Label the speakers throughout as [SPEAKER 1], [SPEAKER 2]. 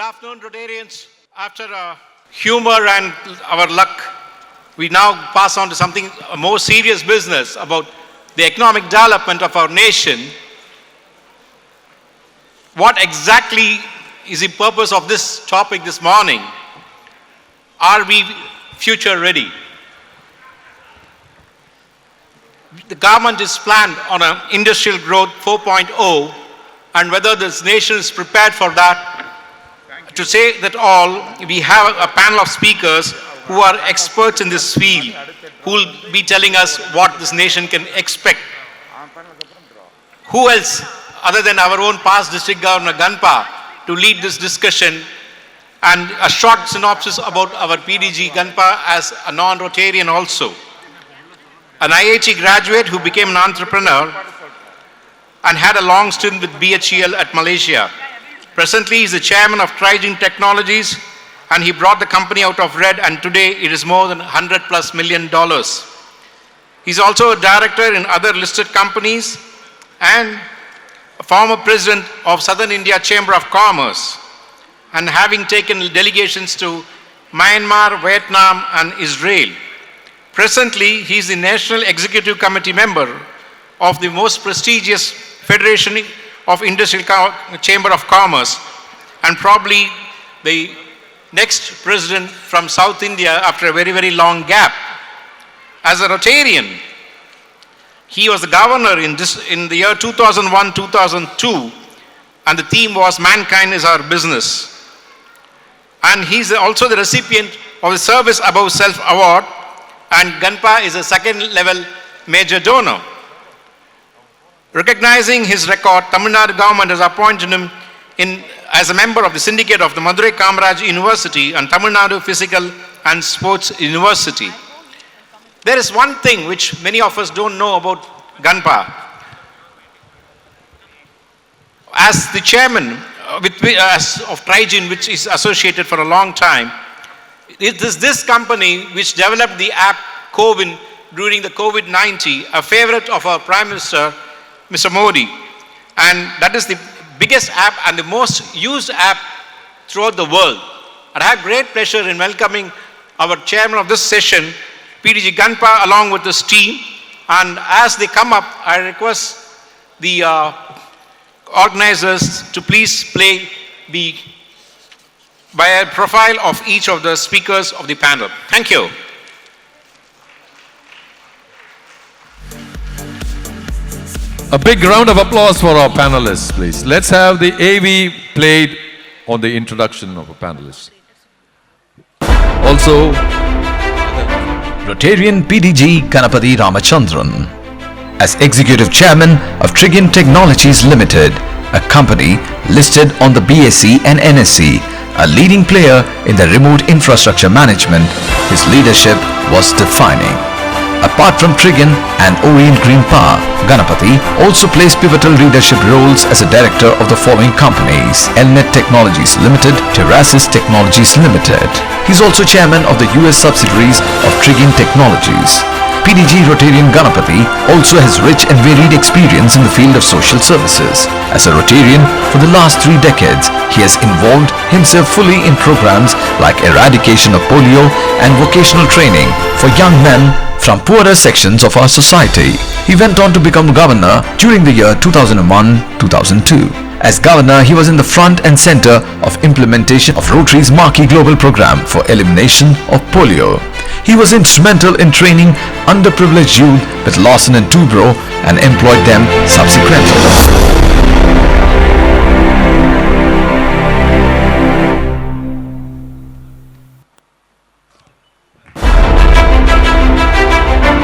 [SPEAKER 1] afternoon, Rotarians. After humor and our luck, we now pass on to something a more serious business about the economic development of our nation. What exactly is the purpose of this topic this morning? Are we future ready? The government is planned on an industrial growth 4.0, and whether this nation is prepared for that. To say that all, we have a panel of speakers who are experts in this field, who will be telling us what this nation can expect. Who else other than our own past District Governor Ganpa to lead this discussion, and a short synopsis about our PDG Ganpa as a non-Rotarian also. An IIT graduate who became an entrepreneur and had a long stint with BHEL at Malaysia. Presently, he is the chairman of Trigen Technologies, and he brought the company out of red, and today it is more than $100+ million. He's also a director in other listed companies and a former president of Southern India Chamber of Commerce, and having taken delegations to Myanmar, Vietnam, and Israel. Presently, he is the National Executive Committee member of the most prestigious Federation of Industrial Chamber of Commerce, and probably the next president from South India after a very, very long gap. As a Rotarian, he was the governor in the year 2001-2002, and the theme was Mankind is Our Business. And he's also the recipient of the Service Above Self Award, and Ganpa is a second level major donor. Recognizing his record, Tamil Nadu government has appointed him as a member of the syndicate of the Madurai Kamaraj University and Tamil Nadu Physical and Sports University. There is one thing which many of us don't know about Ganpa. As the chairman of Trigen, which is associated for a long time, it is this company which developed the app CoWIN during the COVID-19, a favorite of our Prime Minister, Mr. Modi, and that is the biggest app and the most used app throughout the world. And I have great pleasure in welcoming our chairman of this session, PDG Ganpa, along with his team. And as they come up, I request the organizers to please play the profile of each of the speakers of the panel. Thank you.
[SPEAKER 2] A big round of applause for our panelists, please. Let's have the AV played on the introduction of our panelists. Also,
[SPEAKER 3] Rotarian PDG Ganapathy Ramachandran. As Executive Chairman of Trigen Technologies Limited, a company listed on the BSE and NSE, a leading player in the remote infrastructure management, his leadership was defining. Apart from Trigen and Orient Green Power, Ganapathy also plays pivotal leadership roles as a director of the following companies: Elnet Technologies Limited, Terrasis Technologies Limited. He's also chairman of the US subsidiaries of Trigen Technologies. PDG Rotarian Ganapathy also has rich and varied experience in the field of social services. As a Rotarian for the last 3 decades, he has involved himself fully in programs like eradication of polio and vocational training for young men from poorer sections of our society. He went on to become governor during the year 2001-2002. As governor, he was in the front and center of implementation of Rotary's marquee global program for elimination of polio. He was instrumental in training underprivileged youth with Lawson and Toubro and employed them subsequently.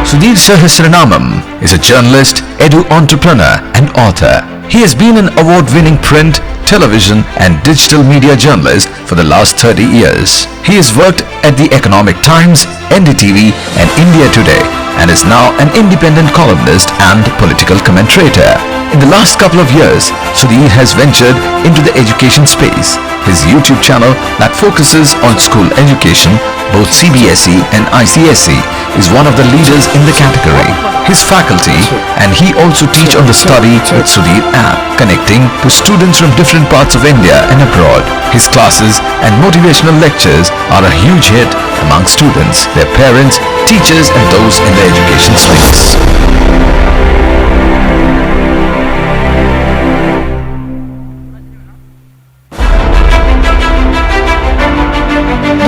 [SPEAKER 3] Sudhir Sahasranamam is a journalist, edu-entrepreneur and author. He has been an award-winning print, television and digital media journalist for the last 30 years. He has worked at the Economic Times, NDTV and India Today and is now an independent columnist and political commentator. In the last couple of years, Sudhir has ventured into the education space. His YouTube channel that focuses on school education, both CBSE and ICSE, is one of the leaders in the category. His faculty and he also teach on the Study with Sudhir app, connecting to students from different parts of India and abroad. His classes and motivational lectures are a huge hit among students, their parents, teachers and those in the education space.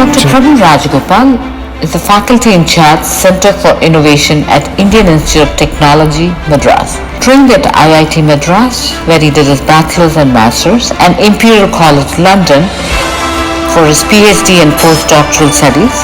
[SPEAKER 4] Dr. Prabhu Rajagopal is the faculty in charge Center for Innovation at Indian Institute of Technology, Madras. Trained at IIT Madras, where he did his bachelor's and master's, and Imperial College London for his PhD and postdoctoral studies,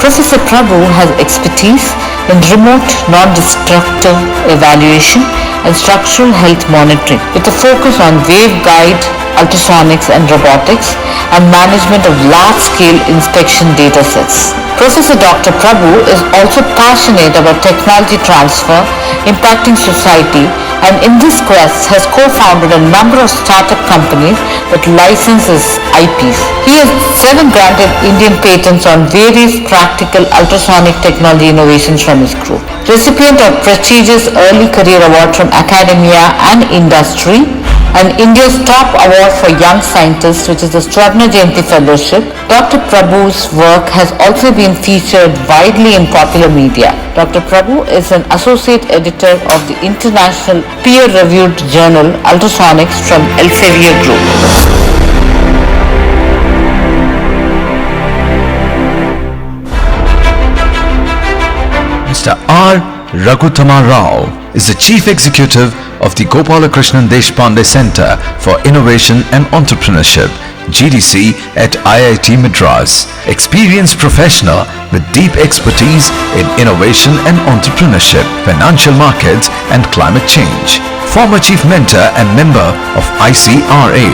[SPEAKER 4] Professor Prabhu has expertise in remote non-destructive evaluation and structural health monitoring with a focus on waveguide, ultrasonics and robotics and management of large-scale inspection data sets. Professor Dr. Prabhu is also passionate about technology transfer impacting society, and in this quest has co-founded a number of startup companies that license his IPs. He has 7 granted Indian patents on various practical ultrasonic technology innovations from his group. Recipient of prestigious Early Career Award from academia and industry, and India's top award for young scientists, which is the Swarna Jayanti Fellowship. Dr. Prabhu's work has also been featured widely in popular media. Dr. Prabhu is an associate editor of the international peer-reviewed journal Ultrasonics from Elsevier Group.
[SPEAKER 3] Mr. R. Raghutama Rao is the Chief Executive of the Gopalakrishnan Deshpande Center for Innovation and Entrepreneurship, GDC, at IIT Madras. Experienced professional with deep expertise in innovation and entrepreneurship, financial markets and climate change. Former Chief Mentor and member of ICRA,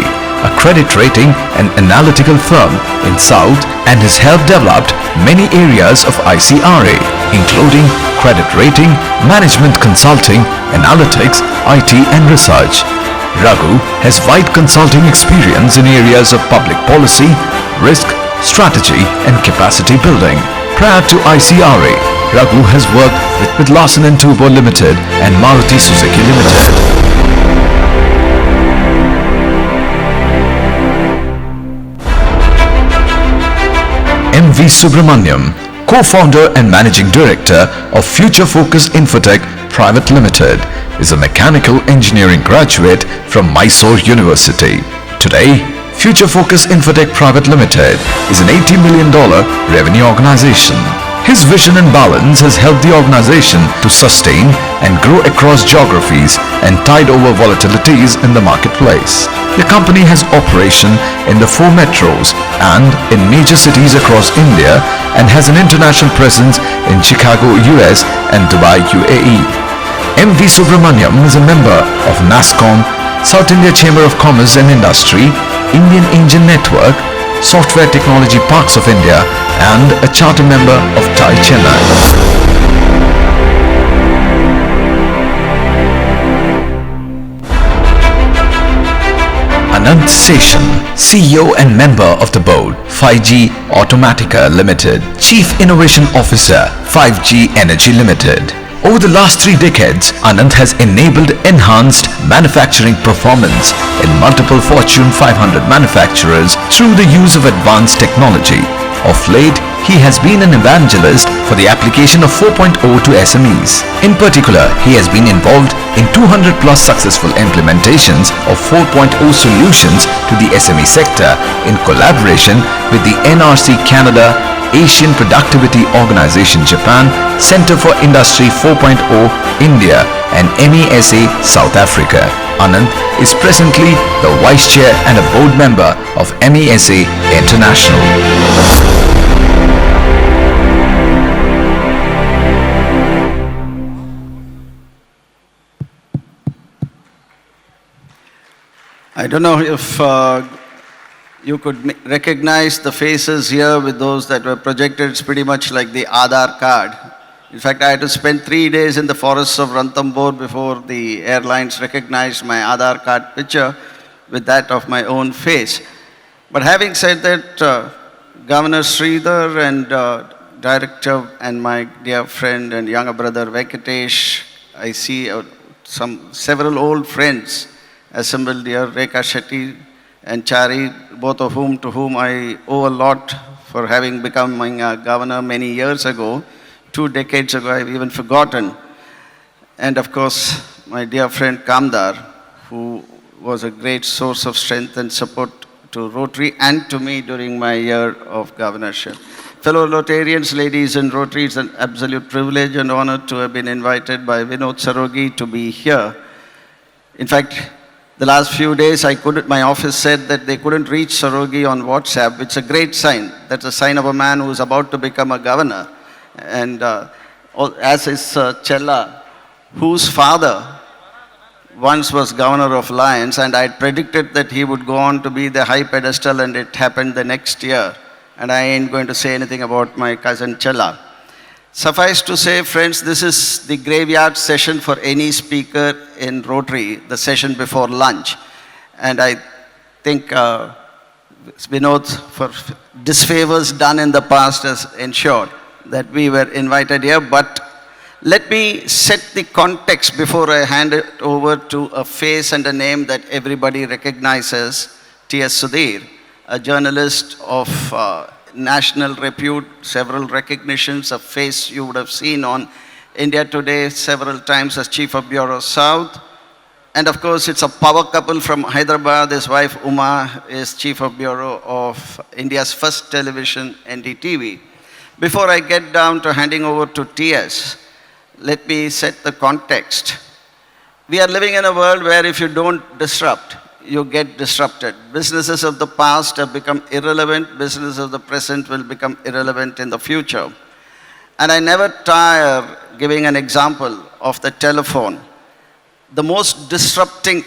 [SPEAKER 3] a credit rating and analytical firm in South, and has helped develop many areas of ICRA, including credit rating, management consulting, analytics, IT and research. Raghu has wide consulting experience in areas of public policy, risk, strategy and capacity building. Prior to ICRA, Raghu has worked with Larsen & Toubro Limited and Maruti Suzuki Limited. M.V. Subramaniam, co-founder and managing director of Future Focus Infotech Private Limited, is a mechanical engineering graduate from Mysore University. Today, Future Focus Infotech Private Limited is an $80 million revenue organization. His vision and balance has helped the organization to sustain and grow across geographies and tide over volatilities in the marketplace. The company has operation in the 4 metros and in major cities across India and has an international presence in Chicago, US and Dubai, UAE. M.V. Subramaniam is a member of NASSCOM, South India Chamber of Commerce and Industry, Indian Engine Network, Software Technology Parks of India and a charter member of TiE Chennai. Anant Seshan, CEO and member of the board, 5G Automatica Limited, Chief Innovation Officer, 5G Energy Limited. Over the last 3 decades, Anant has enabled enhanced manufacturing performance in multiple Fortune 500 manufacturers through the use of advanced technology. Of late, he has been an evangelist for the application of 4.0 to SMEs. In particular, he has been involved in 200 plus successful implementations of 4.0 solutions to the SME sector in collaboration with the NRC Canada, Asian Productivity Organization Japan, Center for Industry 4.0 India and MESA South Africa. Anant is presently the Vice Chair and a Board Member of MESA International.
[SPEAKER 5] I don't know if you could recognize the faces here with those that were projected. It's pretty much like the Aadhaar card. In fact, I had to spend 3 days in the forests of Ranthambore before the airlines recognized my Aadhaar card picture with that of my own face. But having said that, Governor Sridhar and Director and my dear friend and younger brother Venkatesh, I see several old friends assembled here, Rekha Shetty and Chari, both of whom to whom I owe a lot for having become my governor many years ago. 2 decades ago, I've even forgotten. And of course, my dear friend Kamdar, who was a great source of strength and support to Rotary and to me during my year of governorship. Fellow Rotarians, ladies and Rotary, it's an absolute privilege and honor to have been invited by Vinod Sarogi to be here. In fact, the last few days, my office said that they couldn't reach Sarogi on WhatsApp. It's a great sign. That's a sign of a man who is about to become a governor. And as is Chella, whose father once was governor of Lions, and I had predicted that he would go on to be the high pedestal, and it happened the next year. And I ain't going to say anything about my cousin Chella. Suffice to say, friends, this is the graveyard session for any speaker in Rotary, the session before lunch. And I think Vinod, for disfavors done in the past, has ensured that we were invited here. But let me set the context before I hand it over to a face and a name that everybody recognizes, T.S. Sudhir, a journalist of national repute, several recognitions, a face you would have seen on India Today several times as Chief of Bureau South. And of course, it's a power couple from Hyderabad. His wife Uma is Chief of Bureau of India's first television, NDTV. Before I get down to handing over to TS, let me set the context. We are living in a world where if you don't disrupt, you get disrupted. Businesses of the past have become irrelevant. Businesses of the present will become irrelevant in the future. And I never tire giving an example of the telephone. The most disruptive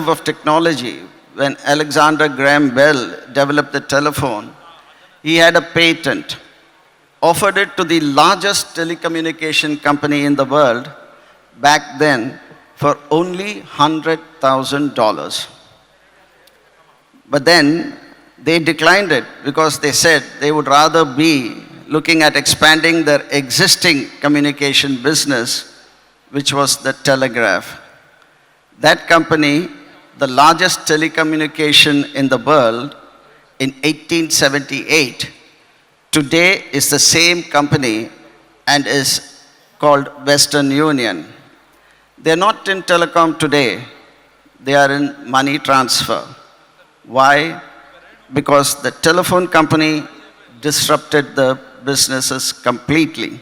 [SPEAKER 5] of technology, when Alexander Graham Bell developed the telephone, he had a patent, offered it to the largest telecommunication company in the world back then for only $100,000. But then they declined it because they said they would rather be looking at expanding their existing communication business, which was the telegraph. That company, the largest telecommunication in the world in 1878, today is the same company and is called Western Union. They're not in telecom today, they are in money transfer. Why? Because the telephone company disrupted the businesses completely.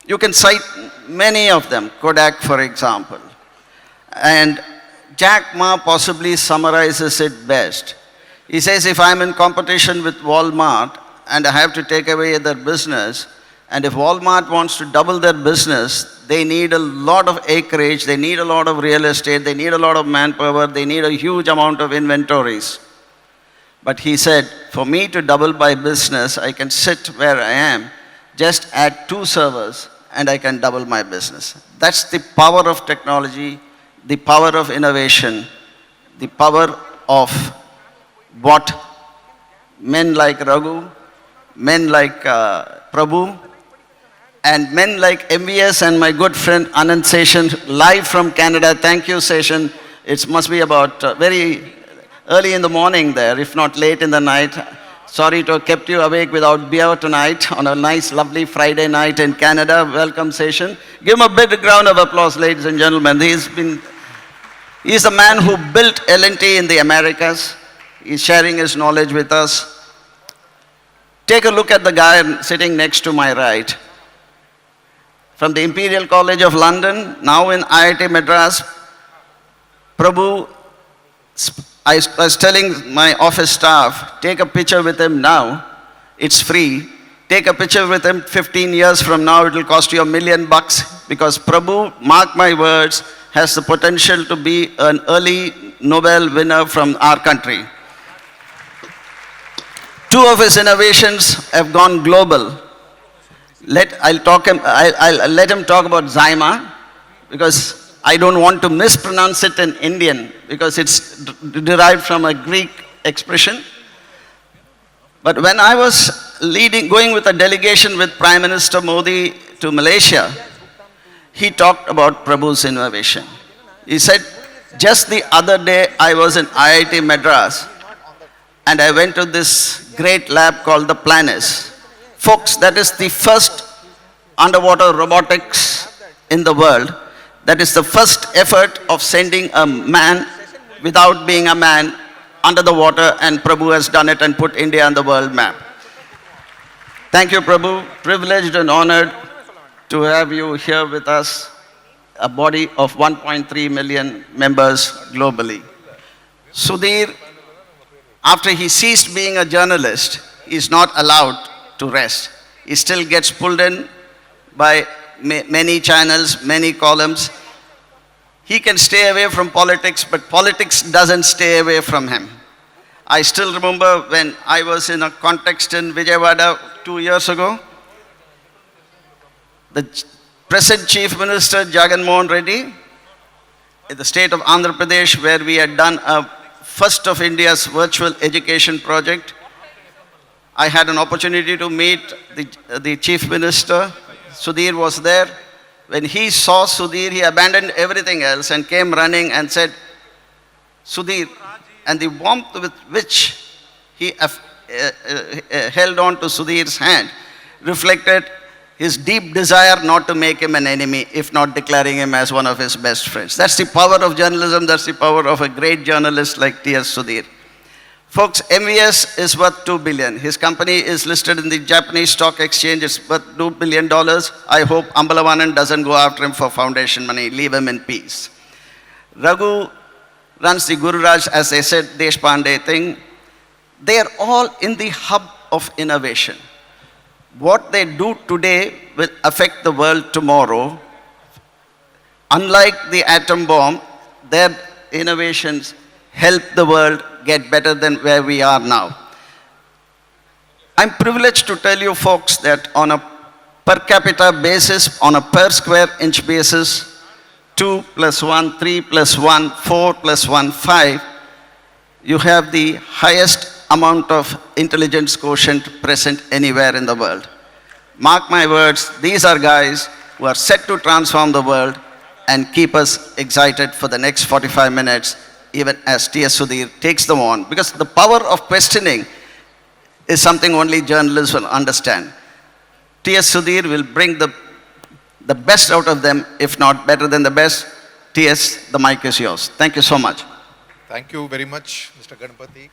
[SPEAKER 5] You can cite many of them, Kodak for example. And Jack Ma possibly summarizes it best. He says, if I'm in competition with Walmart and I have to take away their business, and if Walmart wants to double their business, they need a lot of acreage, they need a lot of real estate, they need a lot of manpower, they need a huge amount of inventories. But he said, for me to double my business, I can sit where I am, just add 2 servers, and I can double my business. That's the power of technology, the power of innovation, the power of what men like Raghu, men like Prabhu, and men like MVS and my good friend Anand Seshan, live from Canada. Thank you, Seshan. It must be about very early in the morning there, if not late in the night. Sorry to have kept you awake without beer tonight on a nice, lovely Friday night in Canada. Welcome, Seshan. Give him a big round of applause, ladies and gentlemen. He's the man who built L&T in the Americas. He's sharing his knowledge with us. Take a look at the guy sitting next to my right. From the Imperial College of London, now in IIT Madras, Prabhu, I was telling my office staff, take a picture with him now, it's free. Take a picture with him 15 years from now, it will cost you $1 million, because Prabhu, mark my words, has the potential to be an early Nobel winner from our country. 2 of his innovations have gone global. I'll let him talk about Zyma, because I don't want to mispronounce it in Indian, because it's derived from a Greek expression. But when I was going with a delegation with Prime Minister Modi to Malaysia, he talked about Prabhu's innovation. He said, just the other day I was in IIT Madras and I went to this great lab called the Planis. Folks, that is the first underwater robotics in the world. That is the first effort of sending a man without being a man under the water, and Prabhu has done it and put India on the world map. Thank you, Prabhu. Privileged and honored to have you here with us, a body of 1.3 million members globally. Sudhir, after he ceased being a journalist, is not allowed to rest. He still gets pulled in by many channels, many columns. He can stay away from politics, but politics doesn't stay away from him. I still remember when I was in a context in Vijayawada 2 years ago, the present Chief Minister Jagan Mohan Reddy in the state of Andhra Pradesh, where we had done a first of India's virtual education project. I had an opportunity to meet the Chief Minister. Sudhir was there. When he saw Sudhir, he abandoned everything else and came running and said, Sudhir, and the warmth with which he held on to Sudhir's hand reflected his deep desire not to make him an enemy, if not declaring him as one of his best friends. That's the power of journalism, that's the power of a great journalist like T.S. Sudhir. Folks, MVS is worth $2 billion. His company is listed in the Japanese stock exchange. It's worth $2 billion. I hope Ambalawanan doesn't go after him for foundation money. Leave him in peace. Raghu runs the Guru Raj, as I said, Deshpande thing. They are all in the hub of innovation. What they do today will affect the world tomorrow. Unlike the atom bomb, their innovations help the world get better than where we are now. I'm privileged to tell you folks that on a per capita basis, on a per square inch basis, 2 plus 1, 3 plus 1, 4 plus 1, 5, you have the highest amount of intelligence quotient present anywhere in the world. Mark my words, these are guys who are set to transform the world and keep us excited for the next 45 minutes, even as T.S. Sudhir takes them on. Because the power of questioning is something only journalists will understand. T.S. Sudhir will bring the best out of them, if not better than the best. T.S., the mic is yours. Thank you so much.
[SPEAKER 6] Thank you very much, Mr. Ganapathy.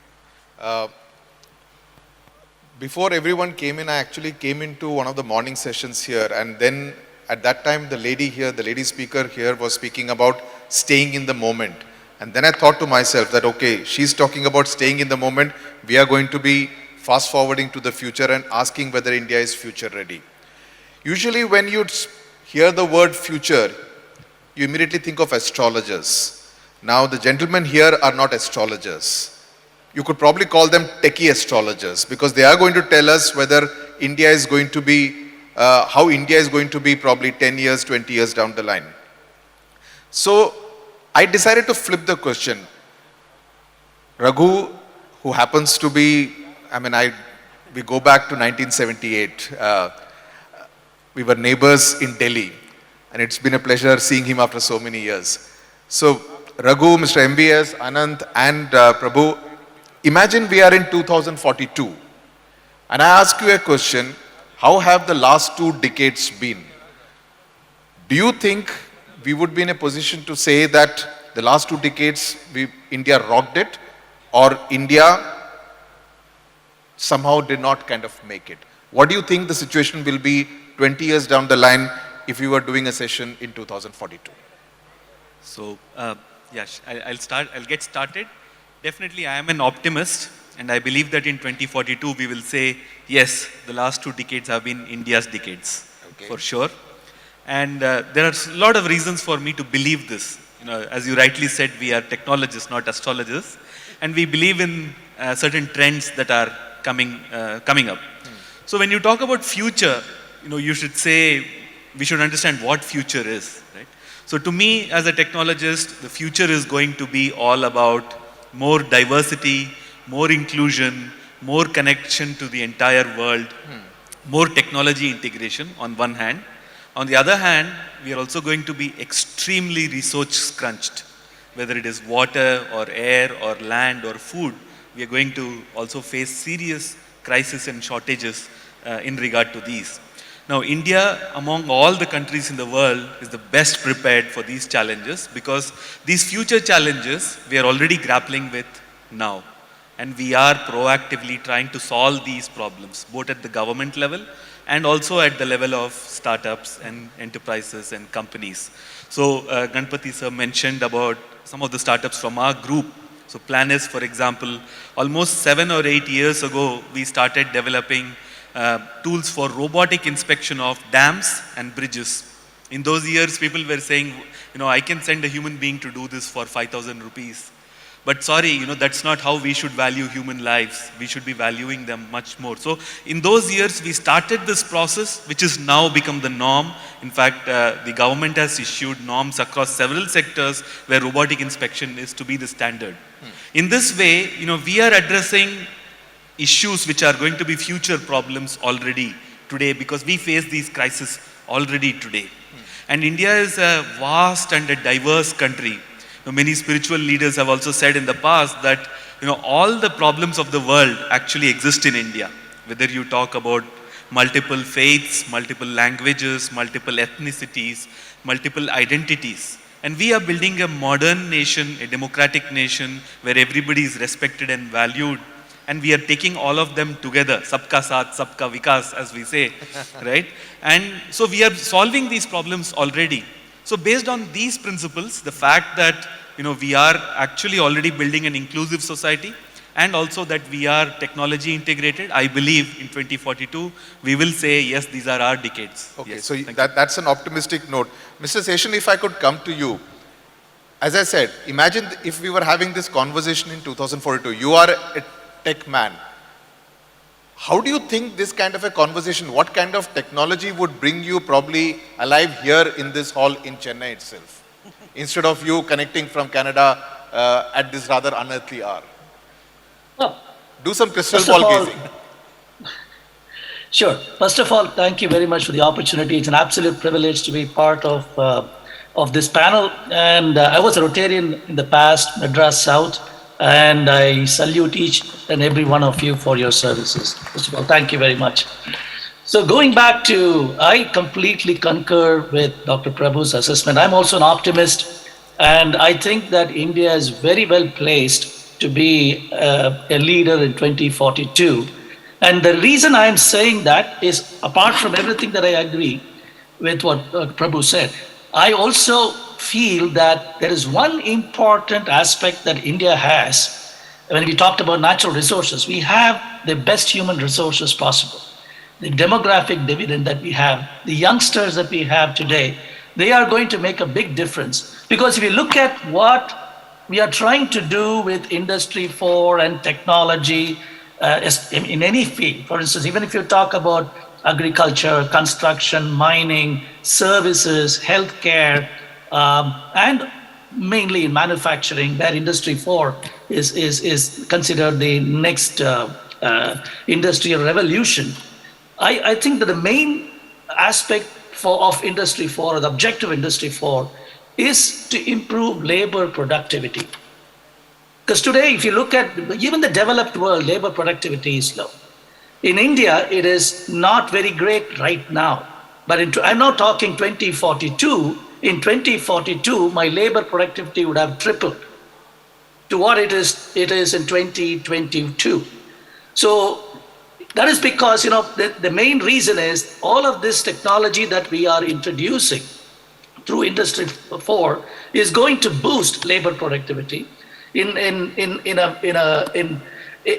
[SPEAKER 6] Before everyone came in, I actually came into one of the morning sessions here, and then at that time the lady speaker here was speaking about staying in the moment. And then I thought to myself that, okay, she's talking about staying in the moment. We are going to be fast forwarding to the future and asking whether India is future ready. Usually when you hear the word future, you immediately think of astrologers. Now the gentlemen here are not astrologers. You could probably call them techie astrologers, because they are going to tell us whether India is going to be, how India is going to be probably 10 years, 20 years down the line. So I decided to flip the question. Raghu, who happens to be, we go back to 1978. We were neighbors in Delhi, and it's been a pleasure seeing him after so many years. So Raghu, Mr. MVS, Anant and Prabhu, imagine we are in 2042, and I ask you a question, how have the last 2 decades been? Do you think we would be in a position to say that the last 2 decades India rocked it, or India somehow did not kind of make it? What do you think the situation will be 20 years down the line if we were doing a session in 2042?
[SPEAKER 7] So, I'll get started. Definitely, I am an optimist, and I believe that in 2042 we will say, yes, the last 2 decades have been India's decades, for sure. And there are a lot of reasons for me to believe this. As you rightly said, we are technologists, not astrologers, and we believe in certain trends that are coming up. So when you talk about future, you should say, we should understand what future is, right? So to me, as a technologist, the future is going to be all about more diversity, more inclusion, more connection to the entire world, more technology integration on one hand. On the other hand, we are also going to be extremely resource crunched, whether it is water or air or land or food. We are going to also face serious crisis and shortages in regard to these. Now, India, among all the countries in the world, is the best prepared for these challenges because these future challenges we are already grappling with now. And we are proactively trying to solve these problems, both at the government level and also at the level of startups and enterprises and companies. So, Ganpati sir mentioned about some of the startups from our group. So, Planis, for example, almost 7 or 8 years ago, we started developing tools for robotic inspection of dams and bridges. In those years, people were saying, I can send a human being to do this for 5,000 rupees. But sorry, that's not how we should value human lives. We should be valuing them much more. So in those years, we started this process, which has now become the norm. In fact, the government has issued norms across several sectors where robotic inspection is to be the standard. In this way, we are addressing issues which are going to be future problems already today because we face these crises already today. And India is a vast and a diverse country. Many spiritual leaders have also said in the past that all the problems of the world actually exist in India. Whether you talk about multiple faiths, multiple languages, multiple ethnicities, multiple identities. And we are building a modern nation, a democratic nation where everybody is respected and valued. And we are taking all of them together, sabka saath, sabka vikas, as we say, right? And so we are solving these problems already. So based on these principles, the fact that we are actually already building an inclusive society and also that we are technology integrated, I believe in 2042, we will say, yes, these are our decades.
[SPEAKER 6] Okay,
[SPEAKER 7] Yes,
[SPEAKER 6] so
[SPEAKER 7] thank you.
[SPEAKER 6] that's an optimistic note. Mr. Seshan, if I could come to you. As I said, imagine if we were having this conversation in 2042. You are a tech man. How do you think this kind of a conversation, what kind of technology would bring you probably alive here in this hall in Chennai itself, instead of you connecting from Canada at this rather unearthly hour?
[SPEAKER 8] Well,
[SPEAKER 6] Do some crystal
[SPEAKER 8] first of
[SPEAKER 6] ball
[SPEAKER 8] all-
[SPEAKER 6] gazing.
[SPEAKER 8] Sure. First of all, thank you very much for the opportunity. It's an absolute privilege to be part of this panel. And I was a Rotarian in the past, Madras South, and I salute each and every one of you for your services. First of all, thank you very much. So going back to, I completely concur with Dr. Prabhu's assessment. I'm also an optimist, and I think that India is very well placed to be a leader in 2042. And the reason I'm saying that is, apart from everything that I agree with what Prabhu said, I also feel that there is one important aspect that India has. When we talked about natural resources, we have the best human resources possible. The demographic dividend that we have, the youngsters that we have today, they are going to make a big difference. Because if you look at what we are trying to do with Industry 4 and technology in any field, for instance, even if you talk about agriculture, construction, mining, services, healthcare, and mainly in manufacturing, where Industry 4 is considered the next industrial revolution. I think that the main aspect of Industry 4, or the objective of Industry 4, is to improve labor productivity. Because today, if you look at even the developed world, labor productivity is low. In India, it is not very great right now. But I'm now talking 2042. In 2042, my labor productivity would have tripled to what it is in 2022. So that is because, the main reason is all of this technology that we are introducing through Industry 4 is going to boost labor productivity. In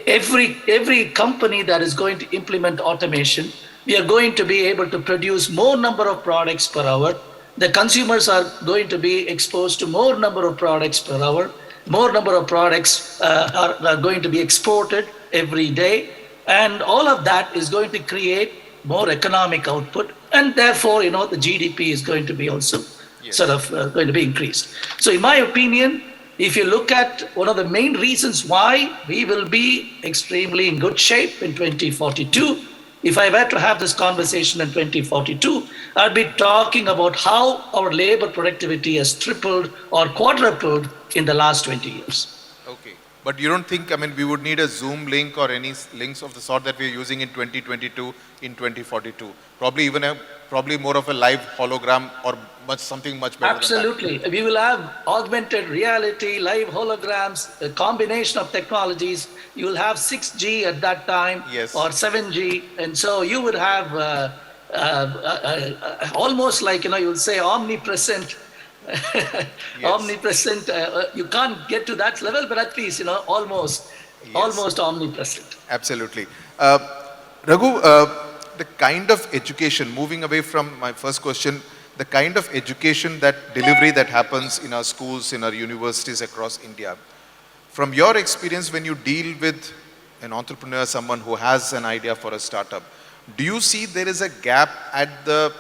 [SPEAKER 8] every company that is going to implement automation, we are going to be able to produce more number of products per hour. The consumers are going to be exposed to more number of products per hour. More number of products are going to be exported every day. And all of that is going to create more economic output. And therefore, the GDP is going to be also sort of going to be increased. So in my opinion, if you look at one of the main reasons why we will be extremely in good shape in 2042, if I were to have this conversation in 2042, I'd be talking about how our labor productivity has tripled or quadrupled in the last 20 years.
[SPEAKER 6] Okay. But you don't think, I mean, we would need a Zoom link or any links of the sort that we're using in 2022, in 2042? Probably even probably more of a live hologram or something much better
[SPEAKER 8] Absolutely. We will have augmented reality, live holograms, a combination of technologies. You will have 6G at that time,
[SPEAKER 6] Yes.
[SPEAKER 8] or 7G. And so you would have almost like, you'll say omnipresent. Omnipresent. You can't get to that level, but at least, almost omnipresent.
[SPEAKER 6] Absolutely. Raghu, the kind of education, moving away from my first question, the kind of education delivery that happens in our schools, in our universities across India, from your experience when you deal with an entrepreneur, someone who has an idea for a startup, do you see there is a gap at the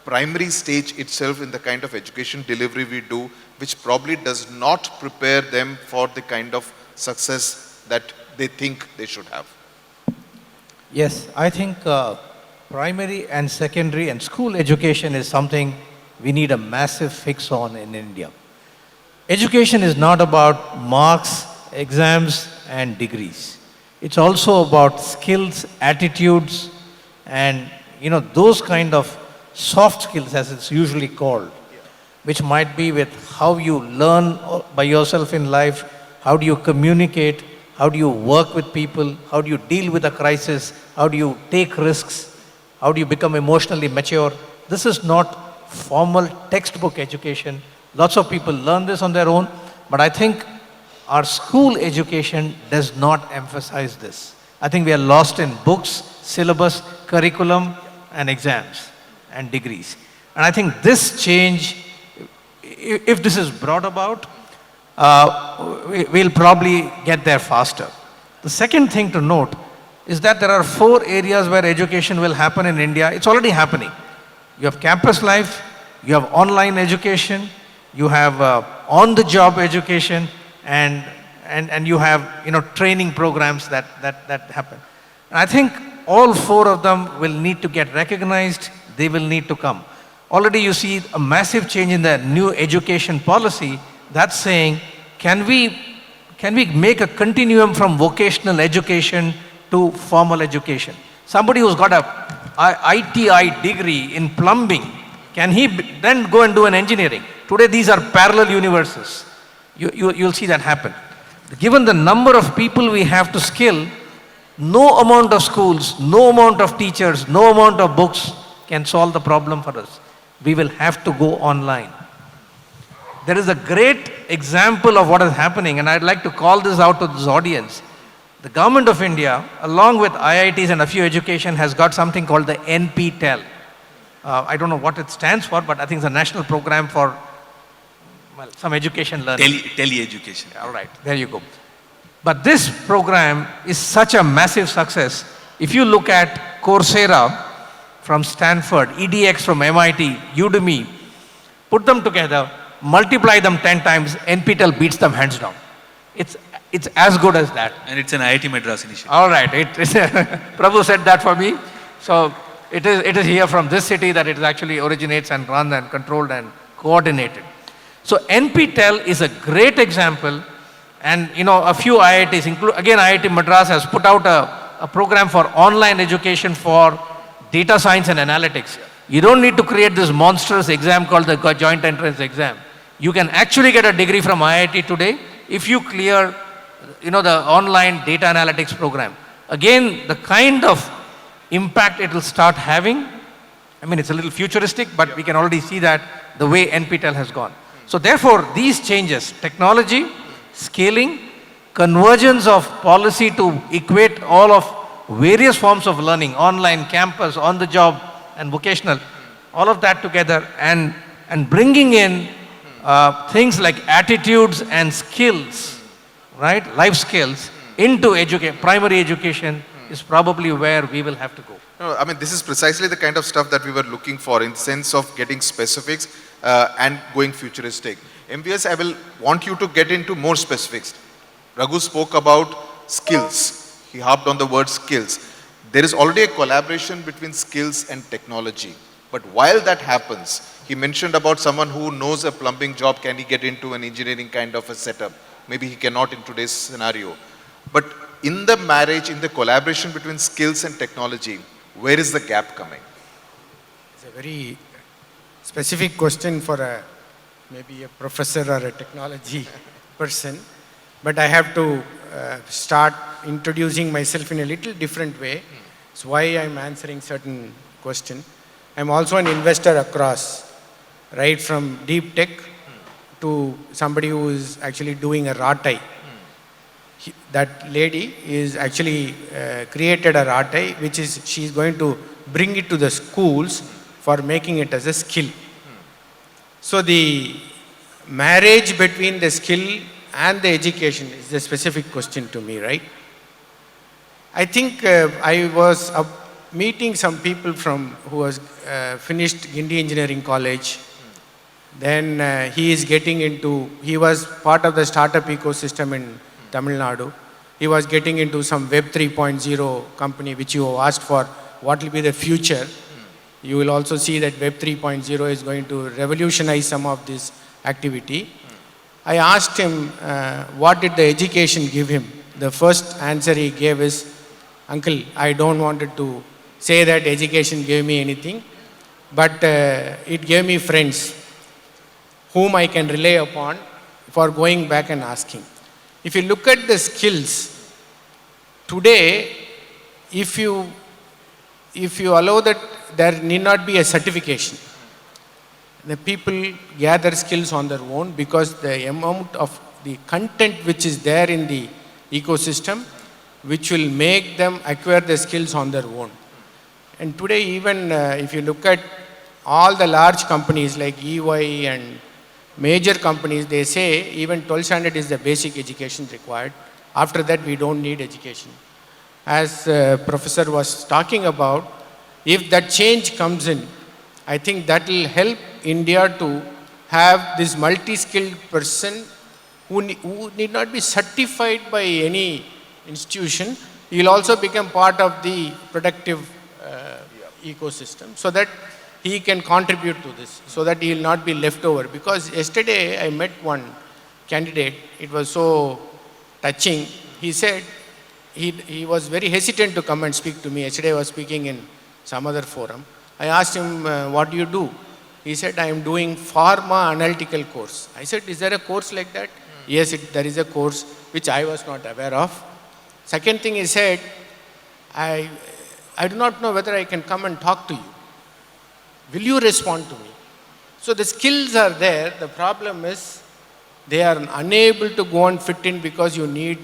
[SPEAKER 6] primary stage itself in the kind of education delivery we do, which probably does not prepare them for the kind of success that they think they should have?
[SPEAKER 9] Yes, I think primary and secondary and school education is something we need a massive fix on in India. Education is not about marks, exams, and degrees. It's also about skills, attitudes, and those kind of soft skills, as it's usually called, which might be with how you learn by yourself in life, how do you communicate, how do you work with people, how do you deal with a crisis, how do you take risks, how do you become emotionally mature. This is not formal textbook education. Lots of people learn this on their own, but I think our school education does not emphasize this. I think we are lost in books, syllabus, curriculum, and exams and degrees. And I think this change, if this is brought about, we'll probably get there faster. The second thing to note is that there are 4 areas where education will happen in India. It's already happening. You have campus life, you have online education, you have on-the-job education, and you have training programs that happen. And I think all 4 of them will need to get recognized. They will need to come. Already you see a massive change in the new education policy that's saying, can we make a continuum from vocational education to formal education? Somebody who's got a ITI degree in plumbing, can he then go and do an engineering? Today these are parallel universes. You'll see that happen. Given the number of people we have to skill, no amount of schools, no amount of teachers, no amount of books can solve the problem for us. We will have to go online. There is a great example of what is happening, and I'd like to call this out to this audience. The government of India, along with IITs and a few education, has got something called the NPTEL. I don't know what it stands for, but I think it's a national program for some education learning.
[SPEAKER 7] Tele-education.
[SPEAKER 9] All right, there you go. But this program is such a massive success. If you look at Coursera from Stanford, EDX from MIT, Udemy, put them together, multiply them 10 times, NPTEL beats them hands down. It's as good as that.
[SPEAKER 7] And it's an IIT Madras initiative.
[SPEAKER 9] All right, Prabhu said that for me. So it is here from this city that it actually originates and run and controlled and coordinated. So NPTEL is a great example, and a few IITs, again IIT Madras has put out a program for online education for data science and analytics. You don't need to create this monstrous exam called the joint entrance exam. You can actually get a degree from IIT today if you clear the online data analytics program. Again, the kind of impact it will start having, I mean, it's a little futuristic, but we can already see that the way NPTEL has gone. So therefore, these changes, technology, scaling, convergence of policy to equate all of various forms of learning, online, campus, on the job, and vocational, all of that together, and bringing in things like attitudes and skills, right, life skills, into primary education is probably where we will have to go.
[SPEAKER 6] No, I mean, this is precisely the kind of stuff that we were looking for in the sense of getting specifics and going futuristic. MVS, I will want you to get into more specifics. Raghu spoke about skills. He harped on the word skills. There is already a collaboration between skills and technology. But while that happens, he mentioned about someone who knows a plumbing job, can he get into an engineering kind of a setup? Maybe he cannot in today's scenario. But in the marriage, in the collaboration between skills and technology, where is the gap coming?
[SPEAKER 10] It's a very specific question for maybe a professor or a technology person. But I have to start introducing myself in a little different way. It's why I'm answering certain question. I'm also an investor across, right from deep tech to somebody who is actually doing a RATI. That lady is actually created a RATI, which is she's going to bring it to the schools for making it as a skill. So the marriage between the skill and the education is the specific question to me, right? I think I was meeting some people who was finished Guindy Engineering College. Then he was part of the startup ecosystem in Tamil Nadu. He was getting into some Web 3.0 company, which you asked for, what will be the future. You will also see that Web 3.0 is going to revolutionize some of this activity. I asked him, what did the education give him? The first answer he gave is, Uncle, I don't wanted to say that education gave me anything, but it gave me friends whom I can rely upon for going back and asking. If you look at the skills, today, if you allow that there need not be a certification, the people gather skills on their own because the amount of the content which is there in the ecosystem, which will make them acquire the skills on their own. And today, even if you look at all the large companies like EY and major companies, they say even 12th standard is the basic education required. After that, we don't need education. As Professor was talking about, if that change comes in, I think that will help India to have this multi-skilled person who need not be certified by any institution. He will also become part of the productive ecosystem so that he can contribute to this, so that he will not be left over. Because yesterday I met one candidate, it was so touching. He said he was very hesitant to come and speak to me. Yesterday I was speaking in some other forum. I asked him, what do you do? He said, I am doing pharma analytical course. I said, is there a course like that? Yes, there is a course which I was not aware of. Second thing he said, I do not know whether I can come and talk to you. Will you respond to me? So the skills are there. The problem is they are unable to go and fit in because you need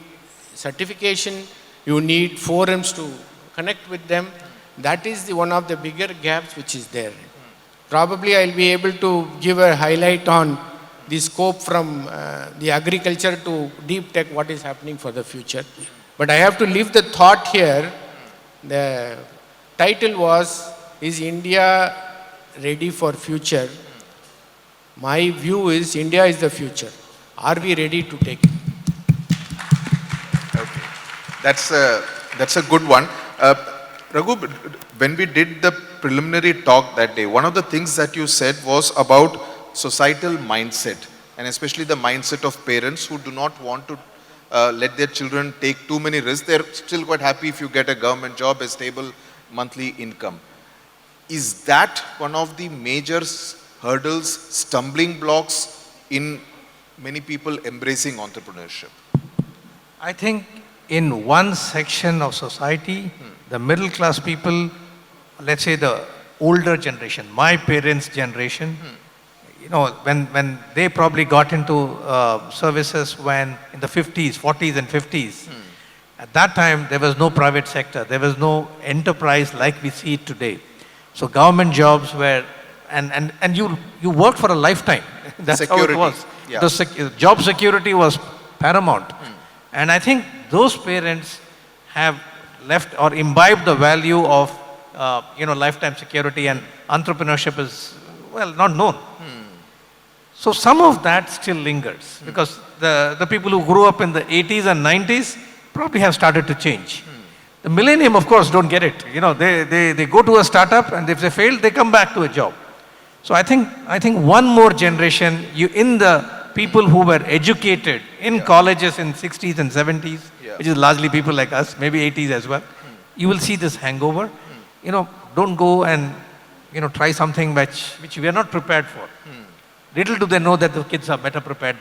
[SPEAKER 10] certification, you need forums to connect with them. That is one of the bigger gaps which is there. Probably I'll be able to give a highlight on the scope from the agriculture to deep tech, what is happening for the future. But I have to leave the thought here. The title was, is India ready for future? My view is India is the future. Are we ready to take it?
[SPEAKER 6] Okay. That's a good one. Raghu, when we did the preliminary talk that day, one of the things that you said was about societal mindset, and especially the mindset of parents who do not want to let their children take too many risks. They're still quite happy if you get a government job, a stable monthly income. Is that one of the major hurdles, stumbling blocks in many people embracing entrepreneurship?
[SPEAKER 9] I think in one section of society, the middle class people, let's say the older generation, my parents' generation, you know, when they probably got into services when in the 50s, 40s and 50s, at that time there was no private sector, there was no enterprise like we see it today. So government jobs were, and you worked for a lifetime. That's
[SPEAKER 6] Security.
[SPEAKER 9] how it was.
[SPEAKER 6] Yeah.
[SPEAKER 9] The job security was paramount. And I think those parents have left or imbibed the value of lifetime security, and entrepreneurship is, well, not known. So some of that still lingers because the people who grew up in the 80s and 90s probably have started to change. The millennium, of course, don't get it. You know, they go to a startup and if they fail, they come back to a job. So I think one more generation, in the people who were educated in colleges in 60s and 70s, which is largely people like us, maybe 80s as well, you will see this hangover. You know, don't go and, you know, try something which we are not prepared for. Little do they know that the kids are better prepared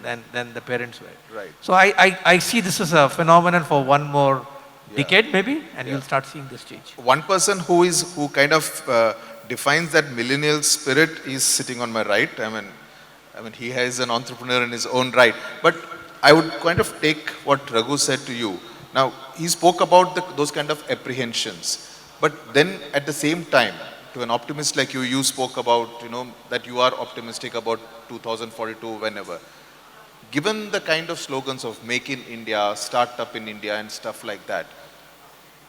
[SPEAKER 9] than the parents were.
[SPEAKER 6] Right.
[SPEAKER 9] So I see this as a phenomenon for one more decade maybe, and you'll start seeing this change.
[SPEAKER 6] One person who kind of defines that millennial spirit is sitting on my right. I mean, he is an entrepreneur in his own right. But I would kind of take what Raghu said to you. Now, he spoke about those kind of apprehensions. But then at the same time, to an optimist like you spoke about, you know, that you are optimistic about 2042 whenever. Given the kind of slogans of Make in India, Startup in India and stuff like that,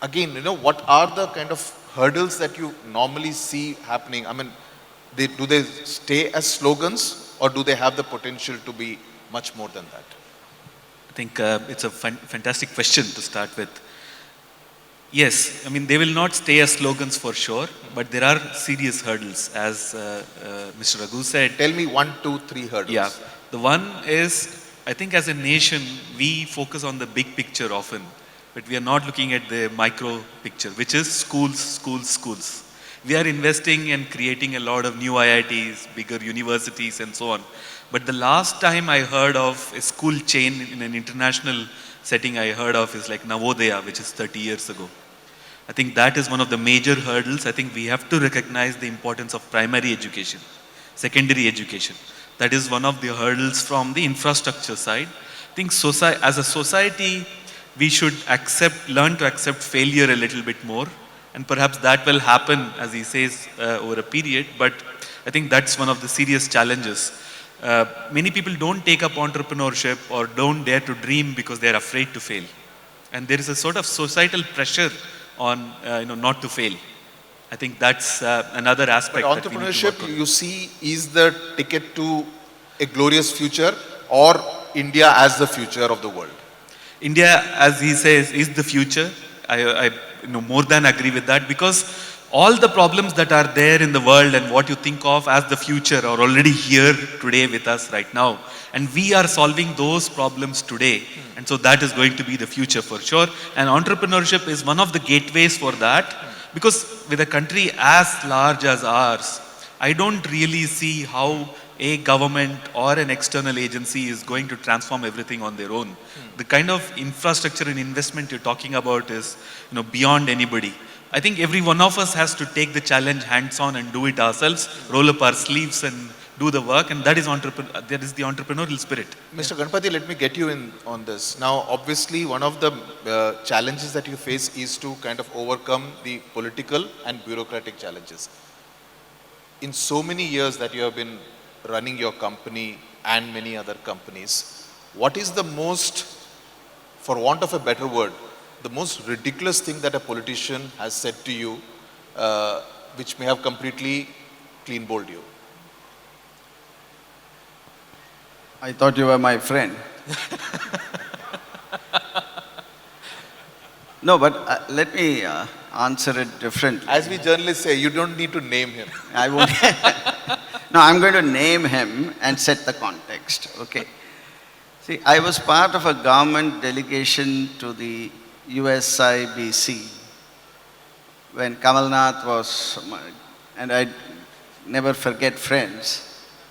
[SPEAKER 6] again, you know, what are the kind of hurdles that you normally see happening? I mean, do they stay as slogans or do they have the potential to be much more than that?
[SPEAKER 7] I think it's a fantastic question to start with. Yes, I mean, they will not stay as slogans for sure, but there are serious hurdles, as Mr. Raghu said.
[SPEAKER 6] Tell me 1, 2, 3 hurdles.
[SPEAKER 7] Yeah, the one is, I think as a nation, we focus on the big picture often, but we are not looking at the micro picture, which is schools. We are investing and creating a lot of new IITs, bigger universities and so on. But the last time I heard of a school chain in an international setting I heard of is like Navodaya, which is 30 years ago. I think that is one of the major hurdles. I think we have to recognize the importance of primary education, secondary education. That is one of the hurdles from the infrastructure side. I think as a society, we should learn to accept failure a little bit more. And perhaps that will happen, as he says, over a period. But I think that's one of the serious challenges. Many people don't take up entrepreneurship or don't dare to dream because they're afraid to fail. And there is a sort of societal pressure on not to fail. I think that's another aspect.
[SPEAKER 6] But entrepreneurship, you see, is the ticket to a glorious future or India as the future of the world?
[SPEAKER 7] India, as he says, is the future. I more than agree with that, because all the problems that are there in the world and what you think of as the future are already here today with us right now. And we are solving those problems today. And so that is going to be the future for sure. And entrepreneurship is one of the gateways for that, because with a country as large as ours, I don't really see how a government or an external agency is going to transform everything on their own. The kind of infrastructure and investment you're talking about is, beyond anybody. I think every one of us has to take the challenge hands-on and do it ourselves, roll up our sleeves and do the work, and that is the entrepreneurial spirit.
[SPEAKER 6] Mr. Ganpati, let me get you in on this. Now, obviously, one of the challenges that you face is to kind of overcome the political and bureaucratic challenges. In so many years that you have been running your company and many other companies, what is the most, for want of a better word, the most ridiculous thing that a politician has said to you, which may have completely clean-bowled you?
[SPEAKER 5] I thought you were my friend. No, but let me answer it differently.
[SPEAKER 6] As we journalists say, you don't need to name him.
[SPEAKER 5] I won't. No, I'm going to name him and set the context, okay? See, I was part of a government delegation to the USIBC when Kamal Nath was, and I never forget friends.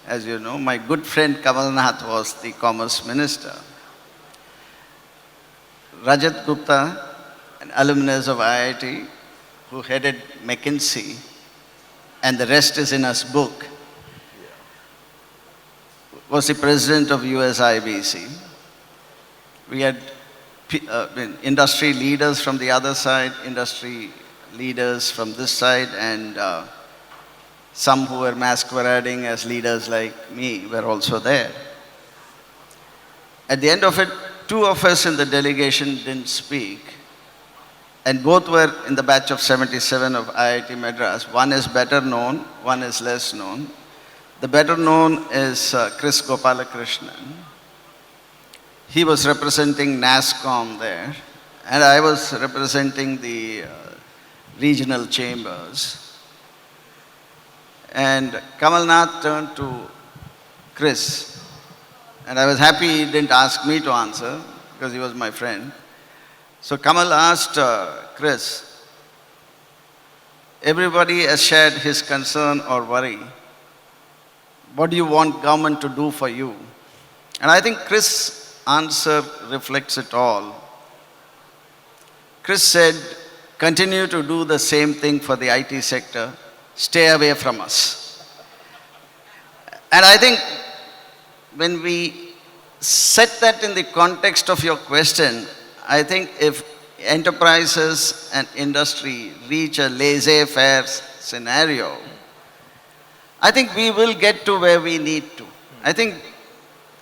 [SPEAKER 5] As you know, my good friend Kamal Nath was the Commerce Minister. Rajat Gupta, an alumnus of IIT, who headed McKinsey, and the rest is in his book, was the president of USIBC. We had industry leaders from the other side, industry leaders from this side, and some who were masquerading as leaders like me were also there. At the end of it, two of us in the delegation didn't speak, and both were in the batch of 77 of IIT Madras. One is better known, one is less known. The better known is Chris Gopalakrishnan. He was representing NASSCOM there, and I was representing the regional chambers. And Kamal Nath turned to Chris, and I was happy he didn't ask me to answer because he was my friend. So Kamal asked Chris, everybody has shared his concern or worry. What do you want government to do for you? And I think Chris' answer reflects it all. Chris said, continue to do the same thing for the IT sector, stay away from us. And I think when we set that in the context of your question, I think if enterprises and industry reach a laissez-faire scenario, I think we will get to where we need to. I think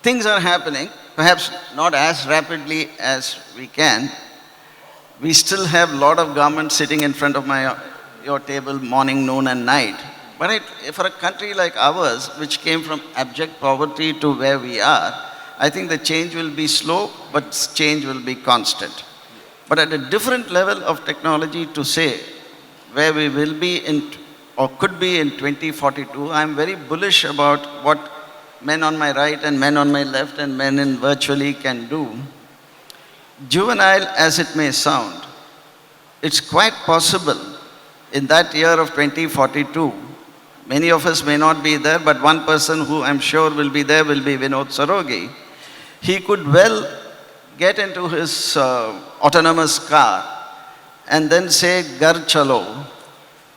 [SPEAKER 5] things are happening, perhaps not as rapidly as we can. We still have a lot of government sitting in front of your table morning, noon and night. But for a country like ours, which came from abject poverty to where we are, I think the change will be slow, but change will be constant. But at a different level of technology to say where we will be in, or could be in 2042, I'm very bullish about what men on my right and men on my left and men in virtually can do. Juvenile as it may sound, it's quite possible in that year of 2042, many of us may not be there, but one person who I'm sure will be there will be Vinod Sarogi. He could well get into his autonomous car and then say, Gar chalo.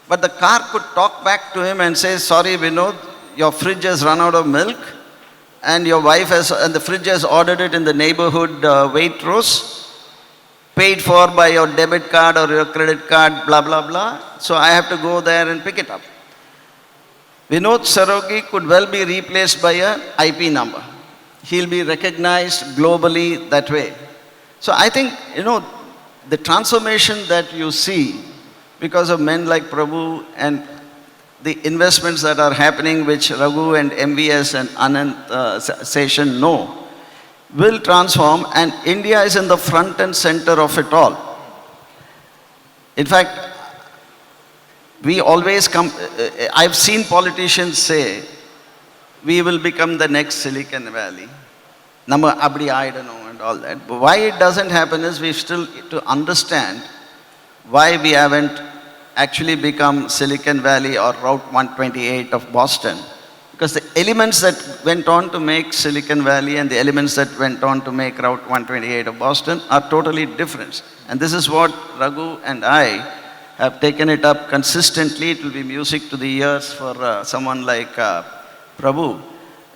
[SPEAKER 5] But the car could talk back to him and say, sorry Vinod, your fridge has run out of milk and your wife has, and the fridge has ordered it in the neighborhood Waitrose, paid for by your debit card or your credit card, blah, blah, blah. So I have to go there and pick it up. Vinod Sarogi could well be replaced by an IP number. He'll be recognized globally that way. So I think, the transformation that you see because of men like Prabhu and the investments that are happening, which Raghu and MVS and Anand Seshan know, will transform, and India is in the front and center of it all. In fact, we always come, I've seen politicians say, we will become the next Silicon Valley. Nama abdi I don't know and all that. But why it doesn't happen is we still to understand why we haven't actually become Silicon Valley or Route 128 of Boston. Because the elements that went on to make Silicon Valley and the elements that went on to make Route 128 of Boston are totally different. And this is what Raghu and I have taken it up consistently. It will be music to the ears for someone like Prabhu,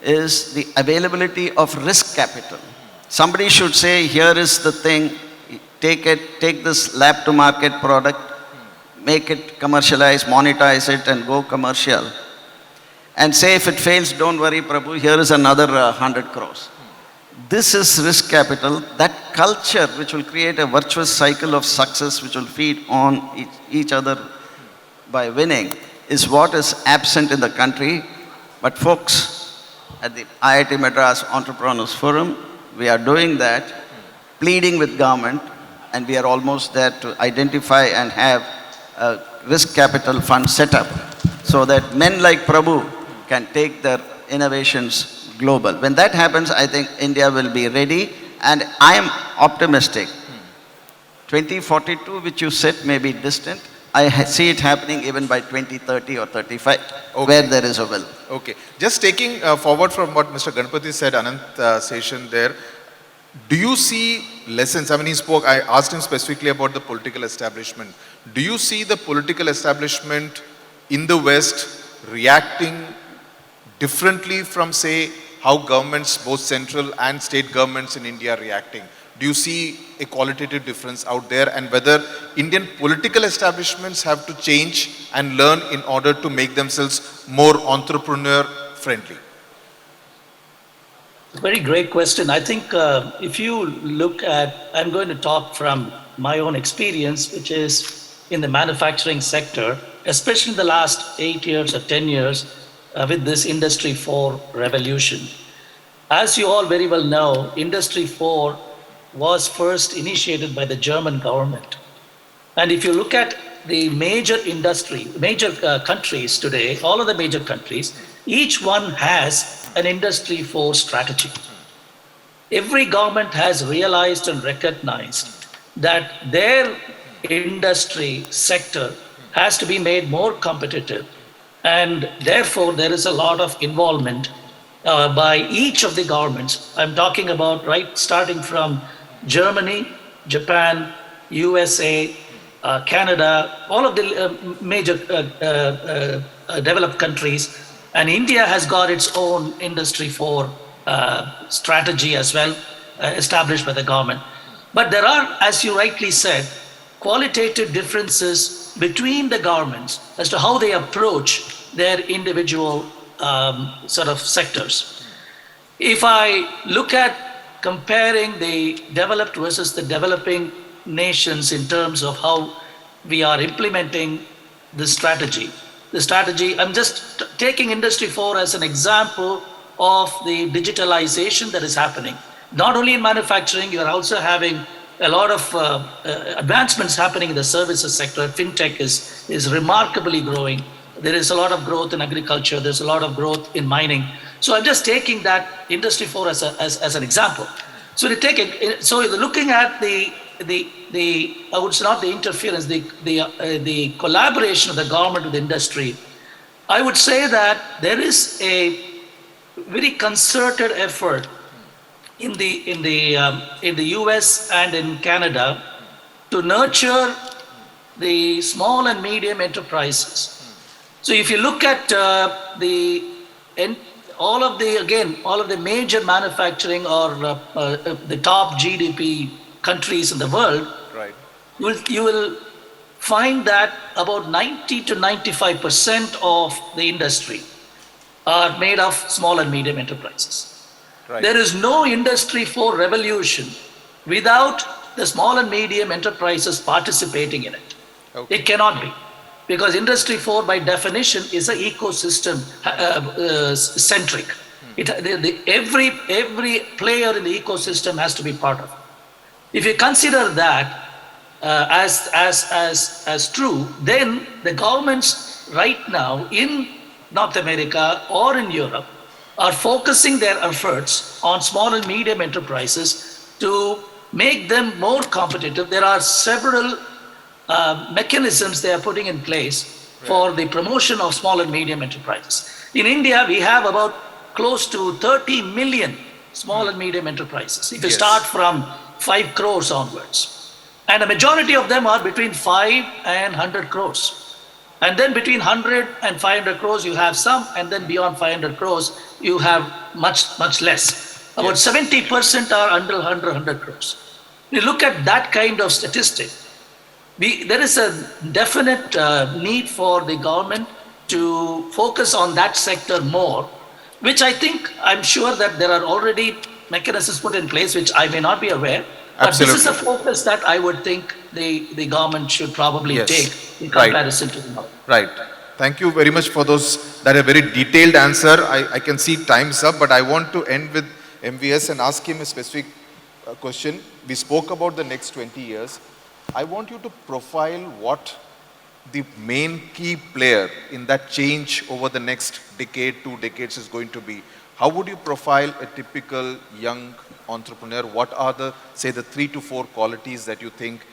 [SPEAKER 5] is the availability of risk capital. Somebody should say, here is the thing, take this lab to market product, make it commercialize, monetize it and go commercial. And say if it fails, don't worry Prabhu, here is another 100 crores. This is risk capital, that culture which will create a virtuous cycle of success which will feed on each other by winning is what is absent in the country. But folks, at the IIT Madras Entrepreneurs Forum, we are doing that, pleading with government, and we are almost there to identify and have a risk capital fund set up so that men like Prabhu can take their innovations global. When that happens, I think India will be ready, and I am optimistic. 2042, which you said may be distant, I see it happening even by 2030 or 35, where there is a will.
[SPEAKER 6] Okay. Just taking forward from what Mr. Ganpati said, Anant Seshan there, do you see lessons? I mean, he spoke, I asked him specifically about the political establishment. Do you see the political establishment in the West reacting differently from, say, how governments, both central and state governments in India are reacting? Do you see a qualitative difference out there, and whether Indian political establishments have to change and learn in order to make themselves more entrepreneur friendly?
[SPEAKER 8] Very great question. I think if you look at, I'm going to talk from my own experience, which is in the manufacturing sector, especially in the last 8 years or 10 years, with this Industry 4 revolution. As you all very well know, Industry 4 was first initiated by the German government. And if you look at the major countries today, all of the major countries, each one has an Industry 4 strategy. Every government has realized and recognized that their industry sector has to be made more competitive. And therefore, there is a lot of involvement by each of the governments. I'm talking about starting from Germany, Japan, USA, Canada, all of the major developed countries. And India has got its own Industry 4 strategy as well, established by the government. But there are, as you rightly said, qualitative differences between the governments as to how they approach their individual sort of sectors. If I look at comparing the developed versus the developing nations in terms of how we are implementing the strategy, I'm just taking Industry 4 as an example of the digitalization that is happening. Not only in manufacturing, you are also having a lot of advancements happening in the services sector. FinTech is remarkably growing. There is a lot of growth in agriculture. There's a lot of growth in mining. So I'm just taking that Industry 4 as an example. So looking at I would say not the interference, the collaboration of the government with industry, I would say that there is a very concerted effort in the US and in Canada to nurture the small and medium enterprises. So if you look at all of the major manufacturing or the top GDP countries in the world,
[SPEAKER 6] Right.
[SPEAKER 8] you will find that about 90 to 95% of the industry are made of small and medium enterprises.
[SPEAKER 6] Right.
[SPEAKER 8] There is no Industry 4 revolution without the small and medium enterprises participating in it.
[SPEAKER 6] Okay.
[SPEAKER 8] It cannot be, because Industry 4 by definition is an ecosystem centric. Every player in the ecosystem has to be part of it. If you consider that as true, then the governments right now in North America or in Europe are focusing their efforts on small and medium enterprises to make them more competitive. There are several mechanisms they are putting in place for the promotion of small and medium enterprises. In India, we have about close to 30 million small and medium enterprises. If you start from 5 crores onwards, and a majority of them are between 5 and 100 crores. And then between 100 and 500 crores, you have some, and then beyond 500 crores, you have much less. About 70% are under 100 crores. You look at that kind of statistic, there is a definite need for the government to focus on that sector more, which I'm sure that there are already mechanisms put in place, which I may not be aware. But
[SPEAKER 6] Absolutely.
[SPEAKER 8] this is a focus that I would think the government should probably
[SPEAKER 6] Yes.
[SPEAKER 8] take in
[SPEAKER 6] Right.
[SPEAKER 8] comparison to the north.
[SPEAKER 6] Right. Thank you very much for that a very detailed answer. I can see time's up, but I want to end with MVS and ask him a specific question. We spoke about the next 20 years. I want you to profile what the main key player in that change over the next decade, 2 decades is going to be. How would you profile a typical young entrepreneur? What are the 3 to 4 qualities that you think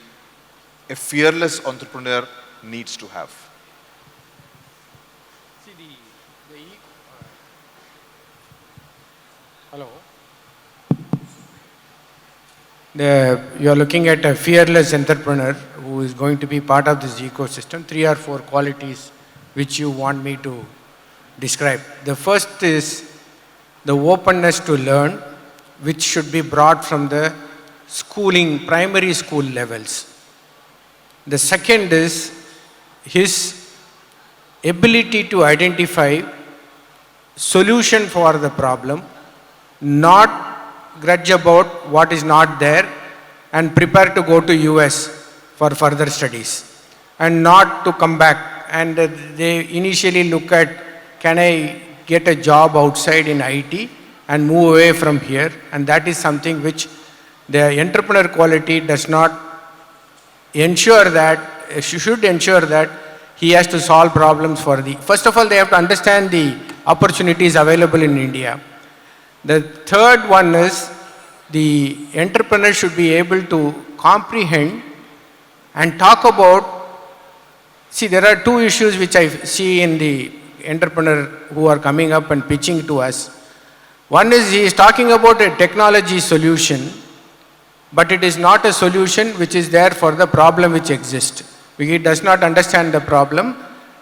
[SPEAKER 6] a fearless entrepreneur needs to have?
[SPEAKER 10] Hello. You are looking at a fearless entrepreneur who is going to be part of this ecosystem. 3 or 4 qualities which you want me to describe. The first is the openness to learn, which should be brought from the schooling, primary school levels. The second is his ability to identify solution for the problem, not grudge about what is not there, and prepare to go to US for further studies, and not to come back. And they initially look at, can I get a job outside in IT and move away from here. And that is something which the entrepreneur quality does not ensure that, should ensure that he has to solve problems for the, first of all, they have to understand the opportunities available in India. The third one is the entrepreneur should be able to comprehend and talk about, see, there are two issues which I see in the entrepreneur who are coming up and pitching to us. One is he is talking about a technology solution, but it is not a solution which is there for the problem which exists. He does not understand the problem.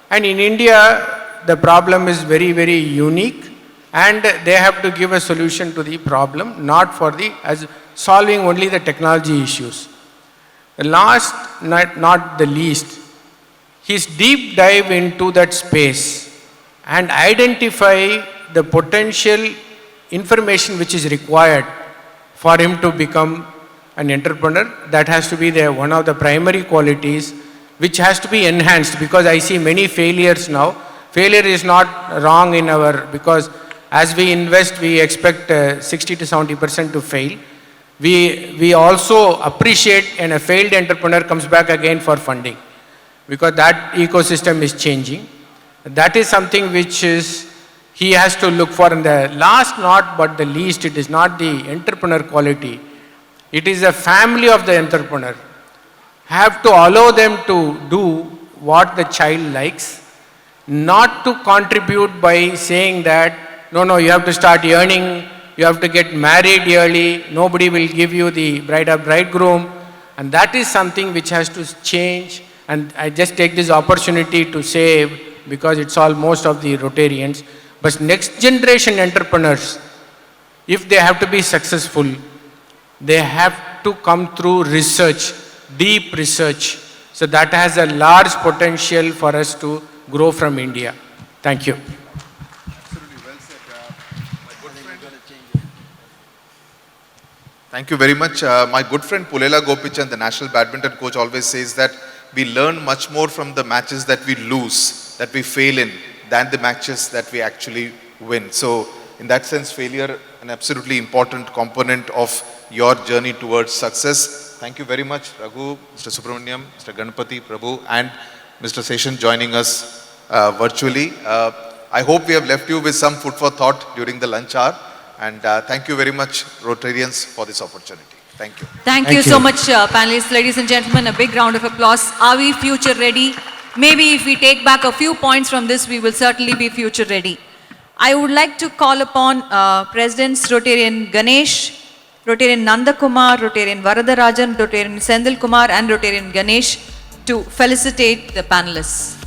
[SPEAKER 10] And in India, the problem is very, very unique, and they have to give a solution to the problem, not for the, as solving only the technology issues. The last, not the least, his deep dive into that space and identify the potential information which is required for him to become an entrepreneur. That has to be the, one of the primary qualities which has to be enhanced, because I see many failures now. Failure is not wrong in our, because as we invest, we expect 60 to 70% to fail. We also appreciate when a failed entrepreneur comes back again for funding, because that ecosystem is changing. That is something which is, he has to look for. And the last not but the least, it is not the entrepreneur quality. It is the family of the entrepreneur. Have to allow them to do what the child likes, not to contribute by saying that, no, you have to start earning, you have to get married early, nobody will give you the bride or bridegroom. And that is something which has to change. And I just take this opportunity to say, because it's all most of the Rotarians, but next generation entrepreneurs, if they have to be successful, they have to come through research, deep research. So that has a large potential for us to grow from India. Thank you.
[SPEAKER 6] Thank you very much. My good friend Pulela Gopichan, the national badminton coach, always says that we learn much more from the matches that we lose, that we fail in, than the matches that we actually win. So in that sense, failure an absolutely important component of your journey towards success. Thank you very much, Raghu, Mr. Subramaniam, Mr. Ganpati, Prabhu, and Mr. Seshan joining us virtually. I hope we have left you with some food for thought during the lunch hour. And thank you very much, Rotarians, for this opportunity. Thank you.
[SPEAKER 11] Thank you so much, panelists. Ladies and gentlemen, a big round of applause. Are we future ready? Maybe if we take back a few points from this, we will certainly be future ready. I would like to call upon Presidents Rotarian Ganesh, Rotarian Nandakumar, Rotarian Varadarajan, Rotarian Sendil Kumar, and Rotarian Ganesh to felicitate the panelists.